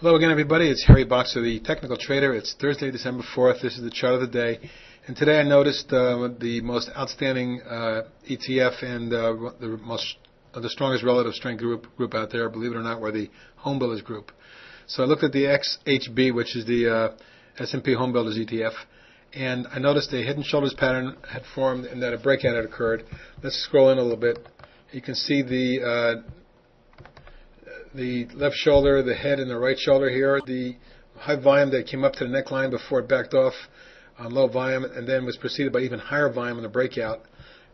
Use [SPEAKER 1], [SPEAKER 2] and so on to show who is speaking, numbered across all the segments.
[SPEAKER 1] Hello again, everybody. It's Harry Boxer, the technical trader. It's Thursday, December 4th. This is the chart of the day. And today I noticed the most outstanding ETF and the strongest relative strength group out there, believe it or not, were the Homebuilders group. So I looked at the XHB, which is the S&P Homebuilders ETF, and I noticed a head and shoulders pattern had formed and that a breakout had occurred. Let's scroll in a little bit. You can see the left shoulder, the head, and the right shoulder here. The high volume that came up to the neckline before it backed off on low volume, and then was preceded by even higher volume in the breakout.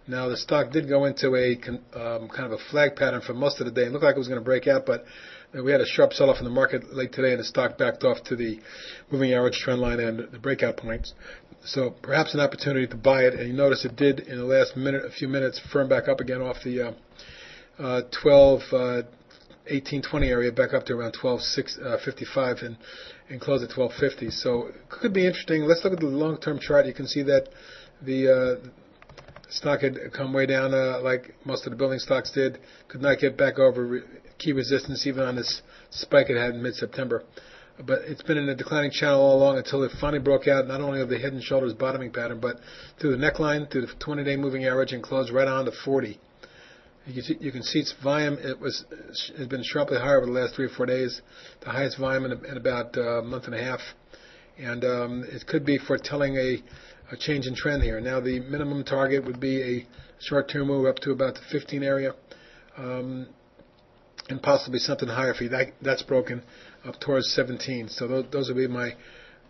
[SPEAKER 1] Now the stock did go into a kind of a flag pattern for most of the day. It looked like it was going to break out, but we had a sharp sell-off in the market late today, and the stock backed off to the moving average trend line and the breakout points. So perhaps an opportunity to buy it, and you notice it did in the last a few minutes, firm back up again off the 1820 area, back up to around 12.55 and close at 12.50. So it could be interesting. Let's look at the long-term chart. You can see that the stock had come way down like most of the building stocks did. Could not get back over key resistance even on this spike it had in mid-September. But it's been in a declining channel all along until it finally broke out, not only of the head and shoulders bottoming pattern, but through the neckline, through the 20-day moving average, and closed right on to 40. You can see its volume. Has been sharply higher over the last 3 or 4 days, the highest volume in about a month and a half, and it could be foretelling a change in trend here. Now the minimum target would be a short-term move up to about the 15 area, and possibly something higher for you. That's broken up towards 17. So those would be my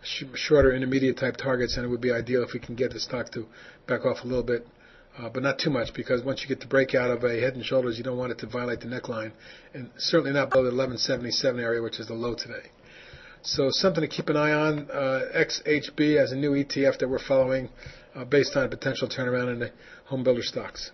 [SPEAKER 1] shorter intermediate type targets, and it would be ideal if we can get the stock to back off a little bit. But not too much, because once you get the breakout of a head and shoulders, you don't want it to violate the neckline, and certainly not below the 1177 area, which is the low today. So something to keep an eye on. XHB as a new ETF that we're following based on a potential turnaround in the home builder stocks.